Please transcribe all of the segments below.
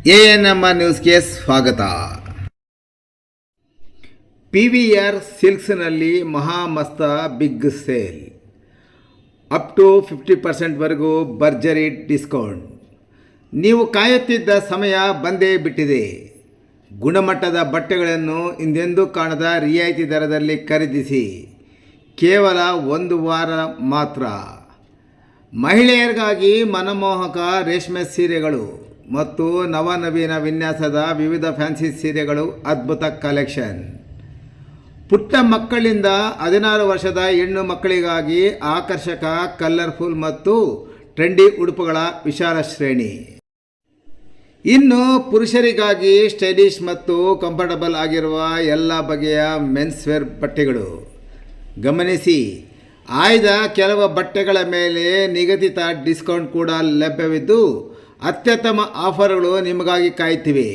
ANMR ನ್ಯೂಸ್ಗೆ ಸ್ವಾಗತ. PVR ಸಿಲ್ಕ್ಸ್ನಲ್ಲಿ ಮಹಾಮಸ್ತ ಬಿಗ್ ಸೇಲ್, ಅಪ್ ಟು 50% ವರೆಗೂ ಭರ್ಜರಿ ಡಿಸ್ಕೌಂಟ್. ನೀವು ಕಾಯುತ್ತಿದ್ದ ಸಮಯ ಬಂದೇ ಬಿಟ್ಟಿದೆ. ಗುಣಮಟ್ಟದ ಬಟ್ಟೆಗಳನ್ನು ಹಿಂದೆಂದೂ ಕಾಣದ ರಿಯಾಯಿತಿ ದರದಲ್ಲಿ ಖರೀದಿಸಿ. ಕೇವಲ ಒಂದು ವಾರ ಮಾತ್ರ. ಮಹಿಳೆಯರಿಗಾಗಿ ಮನಮೋಹಕ ರೇಷ್ಮೆ ಸೀರೆಗಳು ಮತ್ತು ನವನವೀನ ವಿನ್ಯಾಸದ ವಿವಿಧ ಫ್ಯಾನ್ಸಿ ಸೀರೆಗಳು, ಅದ್ಭುತ ಕಲೆಕ್ಷನ್. ಪುಟ್ಟ ಮಕ್ಕಳಿಂದ 16 ವರ್ಷದ ಹೆಣ್ಣು ಮಕ್ಕಳಿಗಾಗಿ ಆಕರ್ಷಕ, ಕಲರ್ಫುಲ್ ಮತ್ತು ಟ್ರೆಂಡಿ ಉಡುಪುಗಳ ವಿಶಾಲ ಶ್ರೇಣಿ. ಇನ್ನು ಪುರುಷರಿಗಾಗಿ ಸ್ಟೈಲಿಶ್ ಮತ್ತು ಕಂಫರ್ಟಬಲ್ ಆಗಿರುವ ಎಲ್ಲ ಬಗೆಯ ಮೆನ್ಸ್ ವೇರ್ ಬಟ್ಟೆಗಳು. ಗಮನಿಸಿ, ಆಯ್ದ ಕೆಲವು ಬಟ್ಟೆಗಳ ಮೇಲೆ ನಿಗದಿತ ಡಿಸ್ಕೌಂಟ್ ಕೂಡ ಲಭ್ಯವಿದ್ದು ಅತ್ಯುತ್ತಮ ಆಫರ್ಗಳು ನಿಮಗಾಗಿ ಕಾಯುತ್ತಿವೆ.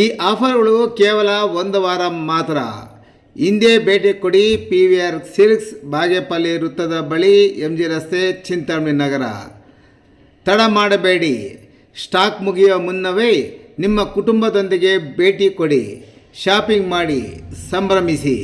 ಈ ಆಫರ್ಗಳು ಕೇವಲ ಒಂದು ವಾರ ಮಾತ್ರ. ಹಿಂದೆ ಭೇಟಿ ಕೊಡಿ. PVR ಸಿಲ್ಕ್ಸ್, ಬಾಗೇಪಲ್ಲಿ ವೃತ್ತದ ಬಳಿ, MG ರಸ್ತೆ, ಚಿಂತಾಮಣಿ ನಗರ. ತಡ ಮಾಡಬೇಡಿ. ಸ್ಟಾಕ್ ಮುಗಿಯುವ ಮುನ್ನವೇ ನಿಮ್ಮ ಕುಟುಂಬದೊಂದಿಗೆ ಭೇಟಿ ಕೊಡಿ. ಶಾಪಿಂಗ್ ಮಾಡಿ, ಸಂಭ್ರಮಿಸಿ.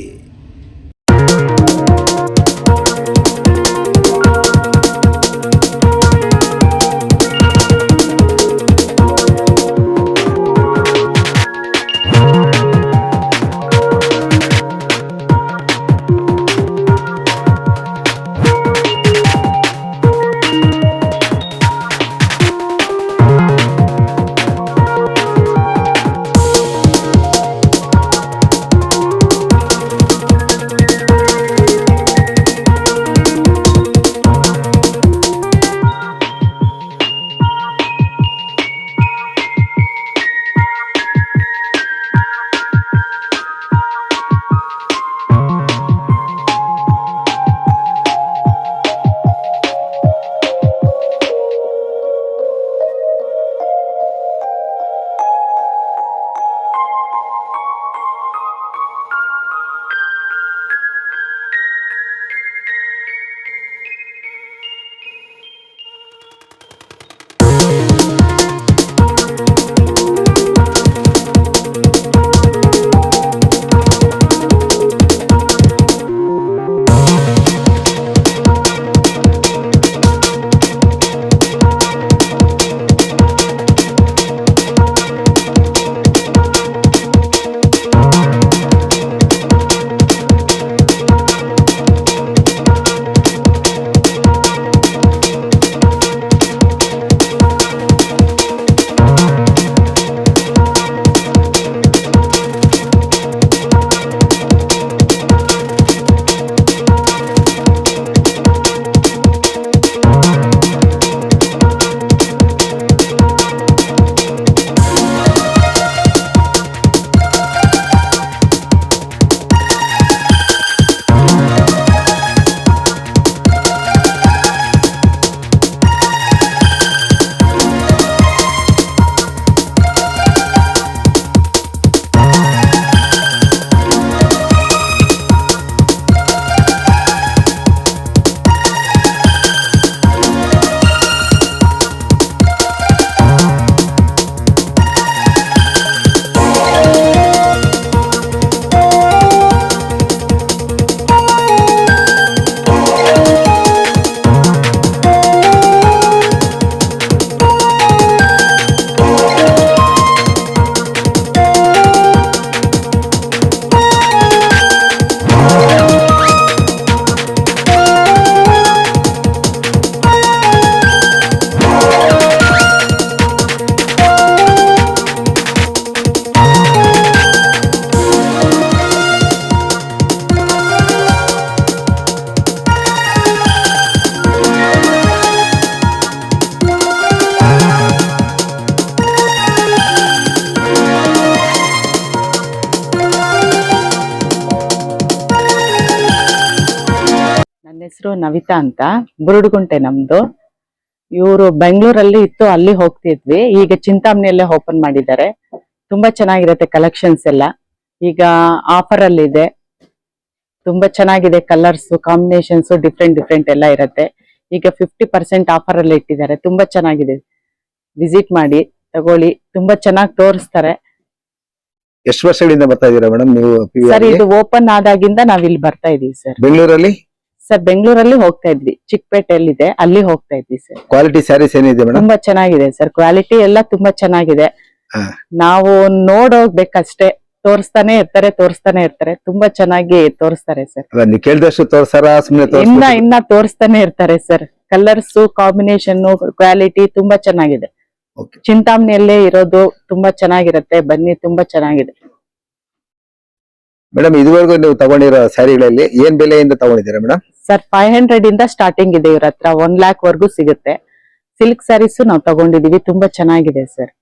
ಹೆಸರು ನವಿತಾ ಅಂತ, ಬುರುಡುಗುಂಟೆ ನಮ್ದು. ಇವರು ಬೆಂಗಳೂರಲ್ಲಿ ಇತ್ತು, ಅಲ್ಲಿ ಹೋಗ್ತಿದ್ವಿ. ಈಗ ಚಿಂತಾಮಣಿಯಲ್ಲೇ ಓಪನ್ ಮಾಡಿದ್ದಾರೆ. ತುಂಬಾ ಚೆನ್ನಾಗಿರುತ್ತೆ ಕಲೆಕ್ಷನ್ಸ್ ಎಲ್ಲ. ಈಗ ಆಫರ್ ಅಲ್ಲಿ ಇದೆ. ತುಂಬಾ ಚೆನ್ನಾಗಿದೆ. ಕಲರ್ಸ್ ಕಾಂಬಿನೇಷನ್ಸ್ ಡಿಫ್ರೆಂಟ್ ಎಲ್ಲ ಇರುತ್ತೆ. ಈಗ 50% ಆಫರ್ ಅಲ್ಲಿ ಇಟ್ಟಿದ್ದಾರೆ. ತುಂಬಾ ಚೆನ್ನಾಗಿದೆ. ವಿಸಿಟ್ ಮಾಡಿ, ತಗೊಳ್ಳಿ, ತುಂಬಾ ಚೆನ್ನಾಗಿ ತೋರಿಸ್ತಾರೆ ಎಷ್ಟು ವರ್ಷಗಳಿಂದ ಬರ್ತಾ ಇದೀರಾ ಮೇಡಮ್ ನೀವು ಸರ್. PVR ಗೆ? ಇದು ಓಪನ್ ಆದಾಗಿಂದ ನಾವ್ ಇಲ್ಲಿ ಬರ್ತಾ ಇದೀವಿ ಸರ್. ಬೆಂಗಳೂರಲ್ಲಿ ಸರ್ ಬೆಂಗಳೂರಲ್ಲಿ ಹೋಗ್ತಾ ಇದ್ವಿ, ಚಿಕ್ಕಪೇಟೆಯಲ್ಲಿದೆ, ಅಲ್ಲಿ ಹೋಗ್ತಾ ಇದ್ವಿ ಸರ್. ಕ್ವಾಲಿಟಿ ಸ್ಯಾರೀಸ್ ಏನಿದೆ ಮೇಡಮ್? ತುಂಬಾ ಚೆನ್ನಾಗಿದೆ ಸರ್, ಕ್ವಾಲಿಟಿ ಎಲ್ಲ ತುಂಬಾ ಚೆನ್ನಾಗಿದೆ. ಹಾ. ನಾವು ನೋಡೋಗ್ಬೇಕಷ್ಟೇ, ತೋರಿಸ್ತಾನೆ ಇರ್ತಾರೆ, ತುಂಬಾ ಚೆನ್ನಾಗಿ ತೋರಿಸ್ತಾರೆ ಸರ್. ಅಲ್ಲ, ನೀವು ಕೇಳಿದಷ್ಟು ತೋರ್ಸಾರ ಸುಮ್ನೆ ಇನ್ನ ತೋರಿಸ್ತಾನೆ ಇರ್ತಾರೆ ಸರ್. ಕಲರ್ಸ್ ಕಾಂಬಿನೇಷನ್ ಕ್ವಾಲಿಟಿ ತುಂಬಾ ಚೆನ್ನಾಗಿದೆ. Okay. ಚಿಂತಾಮಣಿಯಲ್ಲೇ ಇರೋದು, ತುಂಬಾ ಚೆನ್ನಾಗಿರುತ್ತೆ, ಬನ್ನಿ, ತುಂಬಾ ಚೆನ್ನಾಗಿದೆ ಮೇಡಮ್. ಇದುವರೆಗೂ ನೀವು ತಗೊಂಡಿರೋ ಸ್ಯಾರಿಗಳಲ್ಲಿ ಏನ್ ಬೆಲೆಯಿಂದ ತಗೊಂಡಿದ್ದೀರಾ ಮೇಡಮ್? ಸರ್. 500 ಇಂದ ಸ್ಟಾರ್ಟಿಂಗ್ ಇದೆ ಇವ್ರ ಹತ್ರ, 1 lakh ವರ್ಗೂ ಸಿಗುತ್ತೆ. ಸಿಲ್ಕ್ ಸ್ಯಾರೀಸ್ ನಾವು ತಗೊಂಡಿದೀವಿ, ತುಂಬಾ ಚೆನ್ನಾಗಿದೆ ಸರ್.